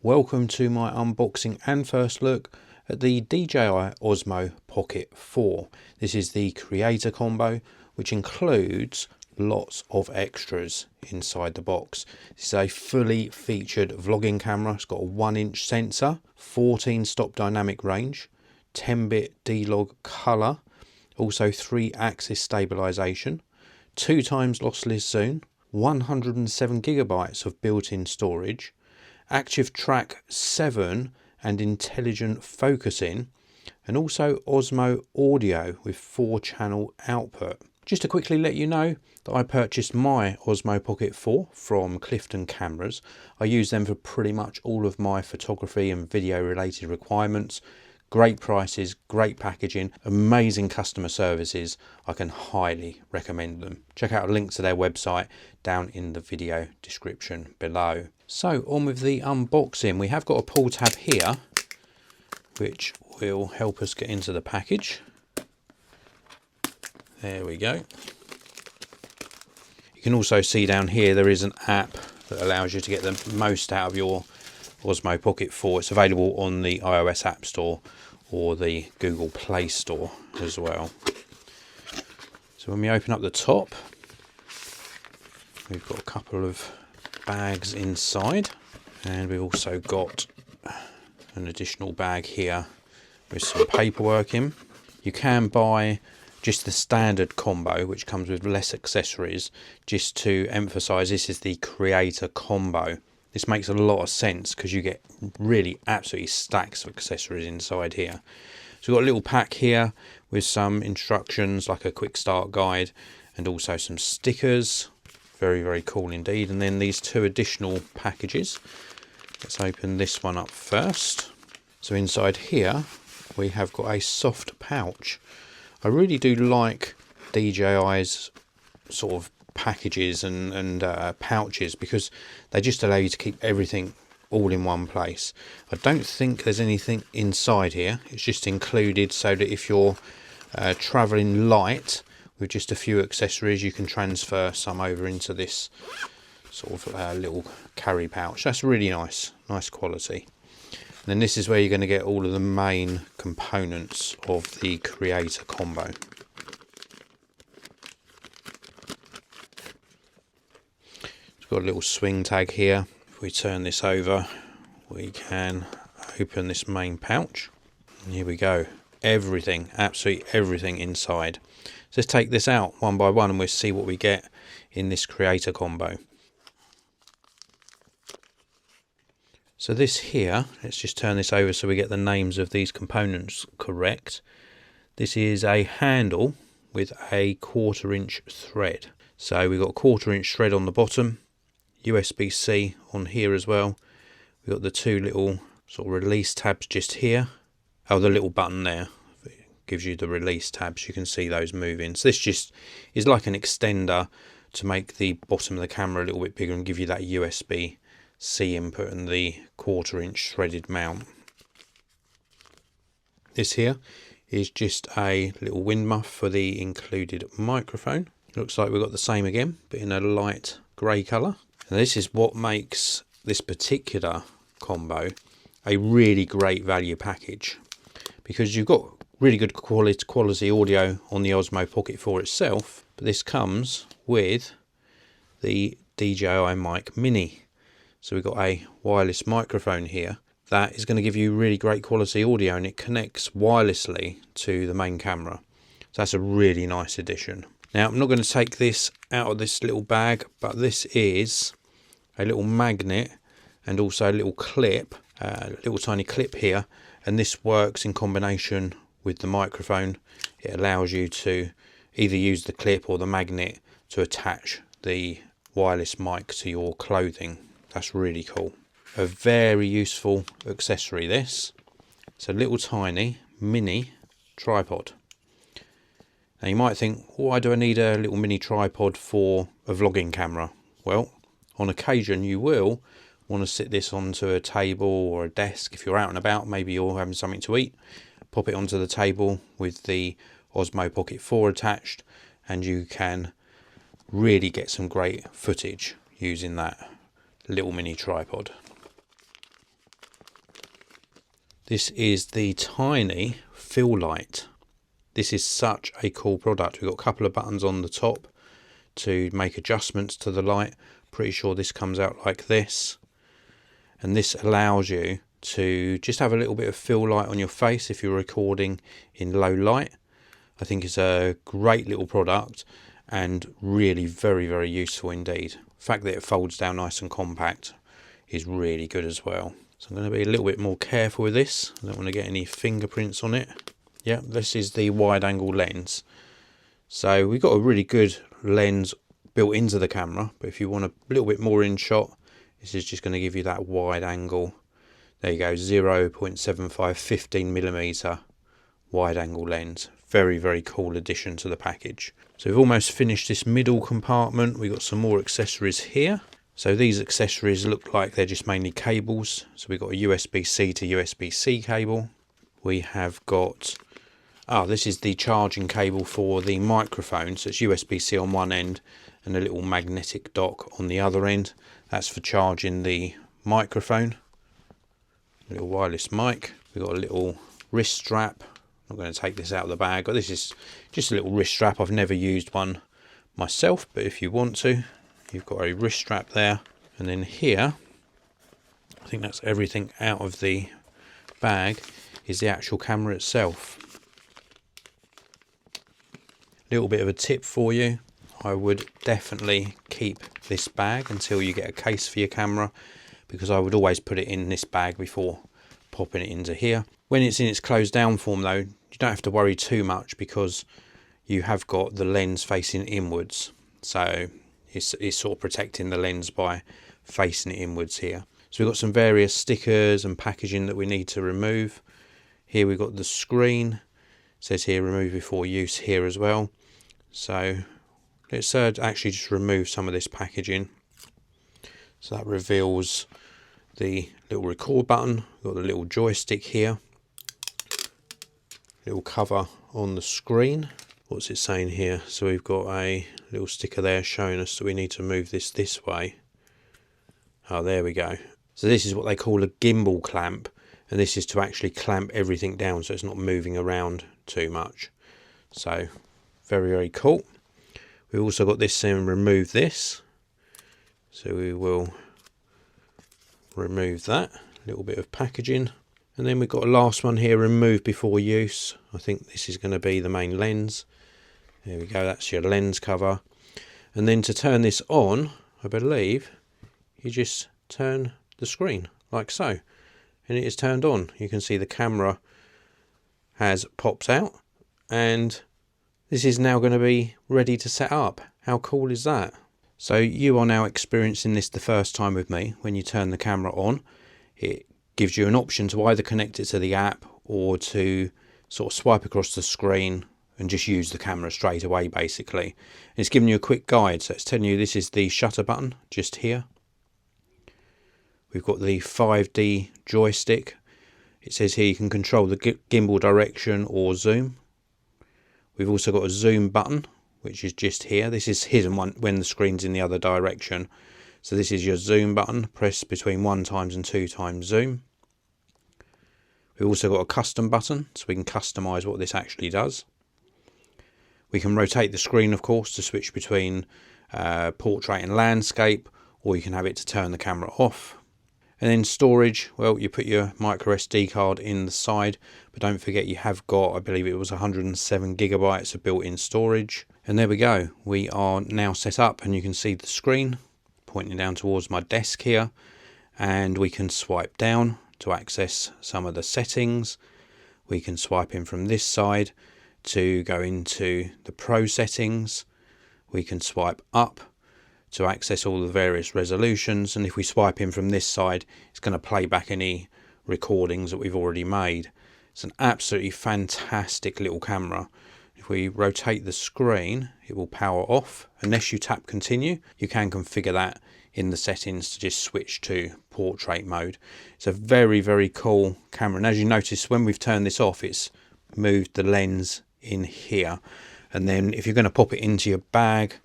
Welcome to my unboxing and first look at the DJI Osmo Pocket 4. This is the creator combo, which includes lots of extras inside the box. This is a fully featured vlogging camera. It's got a 1-inch sensor, 14 stop dynamic range, 10-bit D-Log color, also 3-axis stabilisation, 2 times lossless zoom, 107 gigabytes of built-in storage, Active Track 7 and intelligent focusing, and also Osmo audio with 4-channel output. Just to quickly let you know that I purchased my Osmo Pocket 4 from Clifton Cameras. I use them for pretty much all of my photography and video related requirements. Great prices, great packaging, amazing customer services. I can highly recommend them. Check out a link to their website down in the video description below. So on with the unboxing. We have got a pull tab here, which will help us get into the package. There we go. You can also see down here there is an app that allows you to get the most out of your Osmo Pocket 4. It's available on the iOS App Store or the Google Play Store as well. So when we open up the top, we've got a couple of bags inside, and we've also got an additional bag here with some paperwork in. You can buy just the standard combo, which comes with less accessories. Just to emphasize, this is the creator combo. This makes a lot of sense because you get really absolutely stacks of accessories inside here. So we've got a little pack here with some instructions, like a quick start guide, and also some stickers. Very, very cool indeed. And then these 2 additional packages. Let's open this one up first. So inside here we have got a soft pouch. I really do like DJI's sort of packages and pouches, because they just allow you to keep everything all in one place. I don't think there's anything inside here. It's just included so that if you're traveling light with just a few accessories, you can transfer some over into this sort of little carry pouch. That's really nice quality. And then this is where you're going to get all of the main components of the creator combo. Got a little swing tag here. If we turn this over, we can open this main pouch, and here we go. Everything, absolutely everything inside. So let's take this out one by one and we'll see what we get in this creator combo. So this here, let's just turn this over so we get the names of these components correct. This is a handle with a 1/4-inch thread. So we've got a 1/4-inch thread on the bottom, USB-C on here as well. We've got the 2 little sort of release tabs just here. Oh, the little button there gives you the release tabs. You can see those moving. So this just is like an extender to make the bottom of the camera a little bit bigger and give you that USB-C input and the 1/4-inch threaded mount. This here is just a little wind muff for the included microphone. Looks like we've got the same again, but in a light grey colour. And this is what makes this particular combo a really great value package, because you've got really good quality audio on the Osmo Pocket 4 itself, but this comes with the DJI Mic Mini. So we've got a wireless microphone here that is going to give you really great quality audio, and it connects wirelessly to the main camera. So that's a really nice addition. Now, I'm not going to take this out of this little bag, but this is a little magnet and also a little clip, a little tiny clip here, and this works in combination with the microphone. It allows you to either use the clip or the magnet to attach the wireless mic to your clothing. That's really cool. A very useful accessory this. It's a little tiny mini tripod. Now you might think, why do I need a little mini tripod for a vlogging camera? Well, on occasion you will want to sit this onto a table or a desk. If you're out and about, maybe you're having something to eat, pop it onto the table with the Osmo Pocket 4 attached, and you can really get some great footage using that little mini tripod. This is the tiny fill light. This is such a cool product. We've got a couple of buttons on the top to make adjustments to the light. Pretty sure this comes out like this. And this allows you to just have a little bit of fill light on your face if you're recording in low light. I think it's a great little product and really very, very useful indeed. The fact that it folds down nice and compact is really good as well. So I'm going to be a little bit more careful with this. I don't want to get any fingerprints on it. Yeah, this is the wide angle lens. So we've got a really good lens built into the camera, but if you want a little bit more in shot, this is just going to give you that wide angle. There you go, 0.75 15mm wide angle lens. Very, very cool addition to the package. So we've almost finished this middle compartment. We've got some more accessories here. So these accessories look like they're just mainly cables. So we've got a USB-C to USB-C cable. We have got, this is the charging cable for the microphone. So it's USB-C on one end and a little magnetic dock on the other end. That's for charging the microphone. A little wireless mic. We've got a little wrist strap. I'm not going to take this out of the bag. This is just a little wrist strap. I've never used one myself, but if you want to, you've got a wrist strap there. And then here, I think that's everything out of the bag, is the actual camera itself. Little bit of a tip for you. I would definitely keep this bag until you get a case for your camera, because I would always put it in this bag before popping it into here. When it's in its closed down form though, you don't have to worry too much because you have got the lens facing inwards. So it's sort of protecting the lens by facing it inwards here. So we've got some various stickers and packaging that we need to remove. Here we've got the screen. It says here remove before use here as well. So let's actually just remove some of this packaging. So that reveals the little record button. We've got the little joystick here. Little cover on the screen. What's it saying here? So we've got a little sticker there showing us that we need to move this way. Oh, there we go. So this is what they call a gimbal clamp, and this is to actually clamp everything down so it's not moving around too much. So very, very cool. We've also got this saying remove this. So we will remove that. A little bit of packaging. And then we've got a last one here, remove before use. I think this is going to be the main lens. There we go, that's your lens cover. And then to turn this on, I believe, you just turn the screen like so. And it is turned on. You can see the camera has popped out. And this is now going to be ready to set up. How cool is that? So you are now experiencing this the first time with me. When you turn the camera on, it gives you an option to either connect it to the app or to sort of swipe across the screen and just use the camera straight away basically. And it's giving you a quick guide, so it's telling you this is the shutter button just here. We've got the 5D joystick. It says here you can control the gimbal direction or zoom. We've also got a zoom button, which is just here. This is hidden when the screen's in the other direction. So this is your zoom button. Press between 1x and 2x zoom. We've also got a custom button, so we can customize what this actually does. We can rotate the screen, of course, to switch between portrait and landscape, or you can have it to turn the camera off. And then storage, well, you put your micro SD card in the side, but don't forget you have got, I believe it was 107 gigabytes of built-in storage. And there we go, we are now set up, and you can see the screen pointing down towards my desk here, and we can swipe down to access some of the settings. We can swipe in from this side to go into the Pro settings. We can swipe up to access all the various resolutions, and if we swipe in from this side, it's going to play back any recordings that we've already made. It's an absolutely fantastic little camera. If we rotate the screen, it will power off unless you tap continue. You can configure that in the settings to just switch to portrait mode. It's a very, very cool camera, and as you notice, when we've turned this off, it's moved the lens in here. And then if you're going to pop it into your bag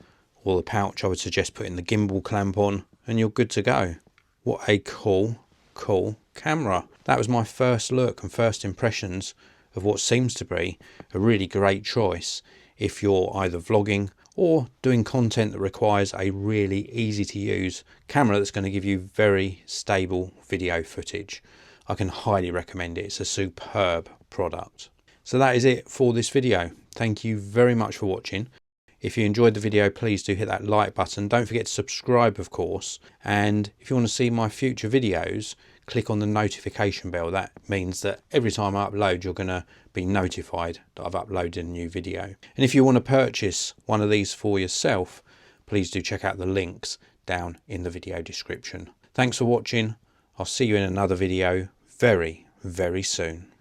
or the pouch, I would suggest putting the gimbal clamp on and you're good to go. What a cool camera. That was my first look and first impressions of what seems to be a really great choice if you're either vlogging or doing content that requires a really easy to use camera that's going to give you very stable video footage. I can highly recommend it. It's a superb product. So that is it for this video. Thank you very much for watching. If you enjoyed the video, please do hit that like button. Don't forget to subscribe, of course. And if you want to see my future videos, click on the notification bell. That means that every time I upload, you're going to be notified that I've uploaded a new video. And if you want to purchase one of these for yourself, please do check out the links down in the video description. Thanks for watching. I'll see you in another video very, very soon.